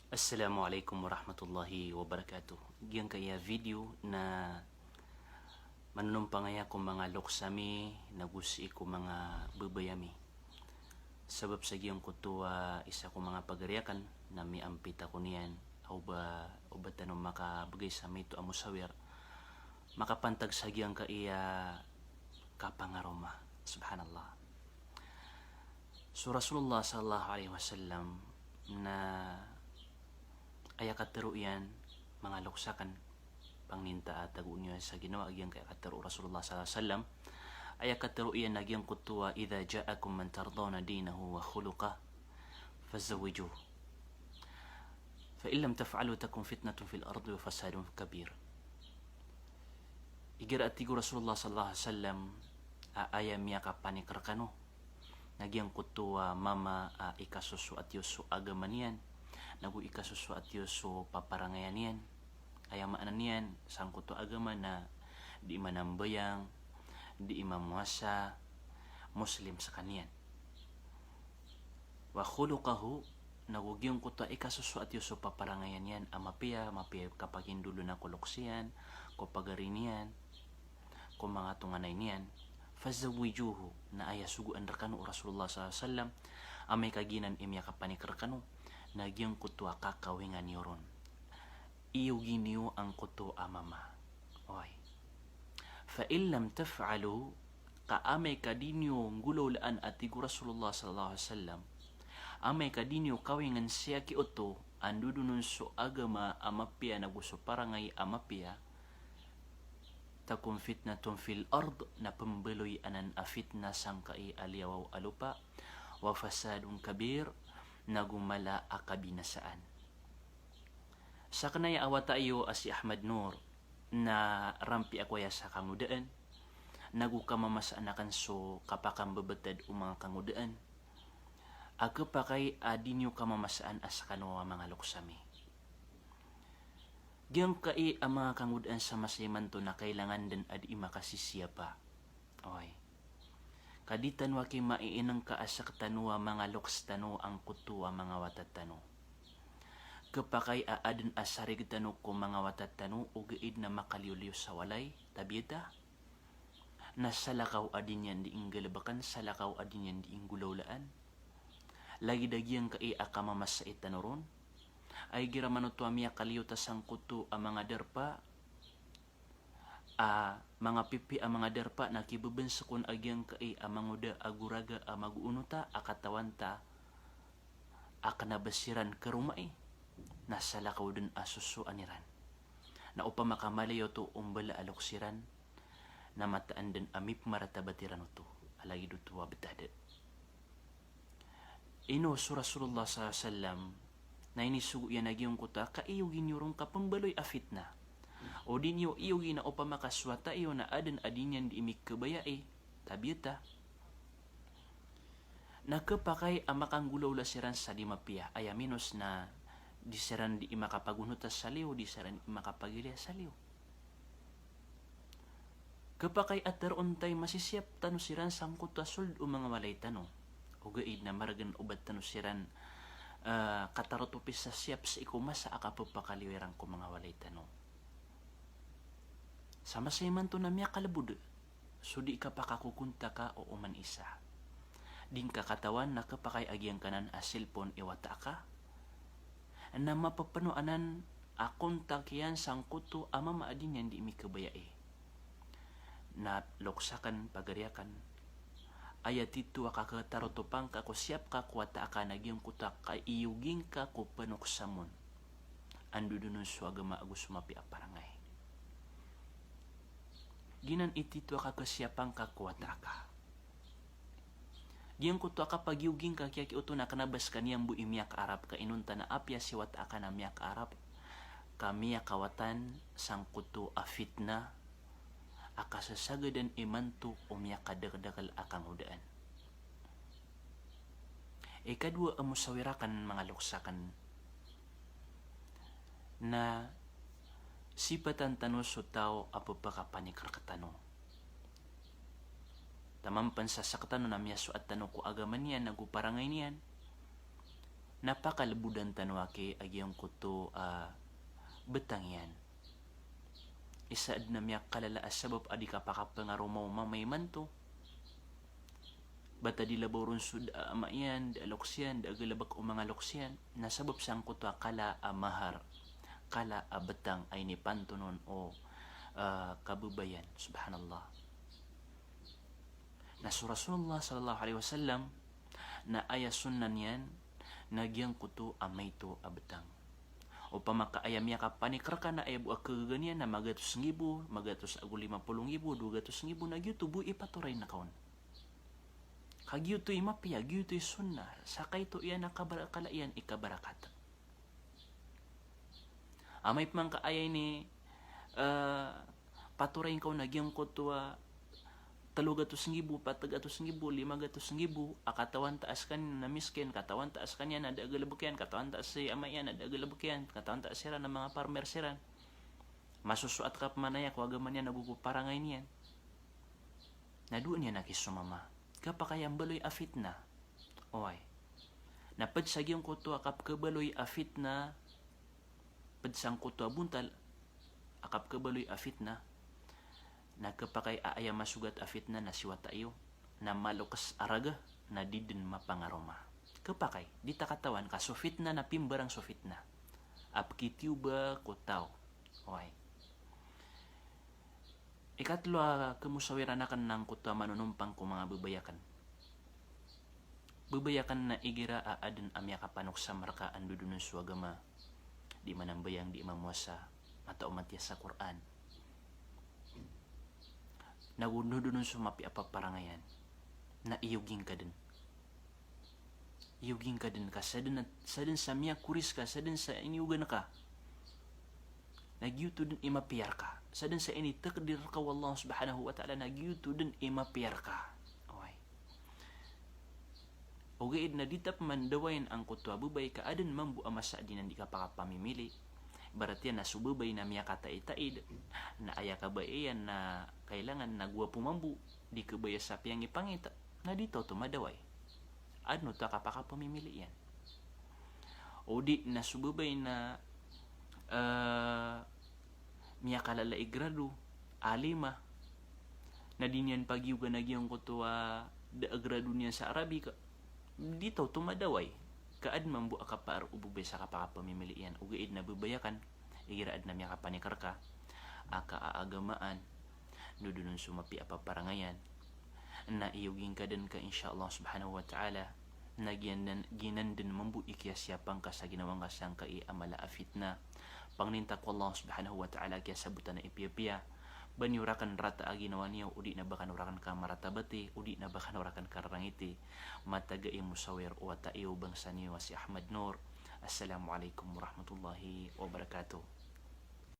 Assalamualaikum warahmatullahi wabarakatuh. Diyan kaya video na manunumpangaya ko mga loksami, nagusi ko mga babayami. Sabab sa giyang ko to isa ko mga pagariakan na may ampita ko niyan. O ba tanong makabagay sa may to amusawir. Makapantag sa giyang kaya kapangaroma. Subhanallah. So Rasulullah sallallahu alaihi wasallam na aya kataruyan mga luksakan pangninta at tagunyo sa ginawa agyang kay kataru Rasulullah sallallahu alaihi wasallam aya kataruyan nagyang kutuwa idza ja'akum man tardawna dinahu wa khuluqa fazawijuh fa in lam taf'alu takun fitnatun fil ardi wa fasadun kabir. Igira atigo Rasulullah sallallahu alaihi wasallam aya miya kapanikar kano nagyang kutuwa mama ikasusu at yusu agamanian nagu ikasusu at yusu paparangayan niyan ayamaan niyan sangkuto agama na di manambayang di imamuasa muslim sa kaniyan wa khuluqahu nagugyong kuto ikasusu at yusu paparangayan niyan mapia kapag hindulo na kuluksiyan ko pagarinian ko mga tunganay niyan fazawijuhu na aya suguan rakano Rasulullah sallallahu alaihi wasallam amay kaginan imya kapanikar kano nagyang kuto kakawingan yoron iyugin niyo ang kuto amama oy fa in lam taf'alu kaamay kadinyo gulawlaan at tigo Rasulullah sallallahu alaihi wasallam amay kadinyo kawingan siya ki oto andudunun so agama amapia naguso parangay amapia takun fitnatun fil ard na pembeloy anan a fitna sangkai aliyaw alupa wa fasadun kabir nagumala a kabinasaan. Sa kanaya awata iyo si Ahmad Nur na rampi akwaya sa kangudaan nagukamamasan akan so kapakang babatad o mga kangudaan aga pakay adinyo kamamasaan as kano mga luksami. Giyang kai ang mga kangudaan sa masiman to na kailangan din adi makasisiya pa. Okay. Kaditan waki maiinang kaasak tanua mga loks tano ang kutua mga watat tano. Kapakay aadan asarig tano ko mga watat tano o gaid na makaliuliw sa walay, tabiyeta. Na salakaw adin yan di inggalabakan, salakaw adin yan di inggulawlaan. Lagi dagyang kai akamamas sa itanoron. Ay giramano to amia kaliyuta sang kuto ang mga derpa mga pipi ang mga derpa na kibubensa kun agyang kai amanguda aguraga maguunuta akatawanta akanabasiran karumai nasalakaw dun asusu aniran na upama kamalayo to umbala aloksiran na mataan din amip maratabatiran to alagi dutuwa betade ino Rasulullah sallallahu alaihi wasallam na inisugo yan nagyong kuta kaiyugin yorong kapambaloy a fitna o din yo iyugin na upama kaswata iyo na adan adinyan di imik kabaya tabiyata nakapakay amakang gulaw lasiran sa dimapia ay aminos na diseran di imakapagunutas sa liw diseran imakapagilya sa liw kapakay at taruntay masisiyap tanusiran sangkot asuld o mga walay tano o gaid na maragan ubat tanusiran katarotupis sa siyap sa ikumasa akapapakaliwerang ko mga walay tano sama sa iman to na miya kalabud so di ka pakakukunta ka o uman isa din kakatawan na kapakay agyang kanan a cellphone iwata ka na mapapanuanan akontak yan sangkuto ama maadin yan di mikabaya na loksakan pagariakan ayat itu akakatarotopang ka ko siap ka kuwata ka nagyang kutak ka iyuging ka ko panoksamon andudunun suagama agus sumapi aparangay ginan itito kakasiapang ka kuwata ka giyang kuto ka pagyuging ka kaya kiuto na kanabas kaniyang buimiyak arab ka inunta na apya siwata ka na miyak arab kamiya kawatan sang kuto afitna akasasagadan imanto umiyak kadagdagal akang hudaan. Ikadwa ang musawirakan mga luksakan na sipatan tano so tao apo pakapanikar katano. Tamampan sa saktano na miyaso at tano ko agaman yan naguparangay niyan napakalabudan tanwake agyang kuto betang yan. Isaad na miyak kalala asabab adi kapakapangarumaw mamay man to. Bata di laborun sud amayan, da loksyan, da agalabak o mga loksyan. Nasabab sang kuto kala mahar, kala betang ay ni pantunon o kabubayan. Subhanallah. Nasu Rasulullah sallallahu alaihi wasallam na aya sunnan yan nagyang kuto amay to abetang. O pamakaayam ya ka panikraka na ay buak kaganian na magatos ngibo, magatos ago 50,000, 200,000 nagyutubo ipaturay na kaon. Kagyuto mapia, gyuto sunna, sakay to iyan nakabarakalayan ikabarakat. Amay pang kaayay ni paturayin kaon nagyang kuto 300,000, 400,000, 500,000, akatawan taas kan na miskin, katawan taas kan yan, ada agalabukyan, katawan taas si amayan, ada agalabukyan, katawan taas siran ng mga farmer siran. Masusuat ka pamanayak, wagaman yan, nabubuparangay niyan. Naduan niya nakisumama. Kapakayang baloy afit na. Oy. Napadsagyong kuto, akap kabaloy afit na, padsang kuto buntal, akap kabaloy afit na, nagkapakay aaya masugat afit na nasiwata iyo na malukas araga na di din mapangaroma. Kapakay, di takatawan ka sufit na napimbarang sufit na. Apkitiw ba kutaw? Okay. Ikatlo, kamusawiran na kan ng kuta manunumpang ko mga babayakan. Babayakan na igira aadan amya kapanok sa markaan dudunun suagama. Di manambayang di mamuasa mata umatya sa Quran. Naguno doon sumapi apaparangayan na iyuging ka din. Iyuging ka din ka. Sadin sa miya kuris ka. Sadin sa iniugan ka. Nagyuto din imapiyar ka. Sadin sa ini takdir ka wallah subhanahu wa ta'ala. Nagyuto din imapiyar ka. Okay. Ugaid na ditap mandawain ang kutwa bubay ka. Adan mambu amasa din hindi ka pakapamimili. Barat yan na subabay na miya kataid-taid na aya kabayan na kailangan nagwa pumambu di kabaya sa piyang ipangita na dito tumadaway. Ano ta kapaka pamimili yan? O di na subabay na miya kalalai grado alima na din yan pagyuga nagyang kutuwa da grado niya sa Arabika dito tumadaway. Kaad mambu akapar ububay sa kapakapamimili yan. Ugaid na bubayakan, igiraad na miya kapanikar ka, akaagamaan, nudunon sumapi apaparangayan, na iyuging ka din ka insyaAllah subhanahu wa ta'ala, na ginan din mambu ikiyasyapang ka sa ginawang kasang ka amala afit na, pangnintak ko Allah subhanahu wa ta'ala kaya sabutan na ipiya-piya, baniurakan rata aginawa niyo, udi na bakan urakan ka maratabati, udi na bakan urakan ka rangiti, matagai musawir o taiyo bangsa niyo si Ahmad Nur. Assalamualaikum warahmatullahi wabarakatuh.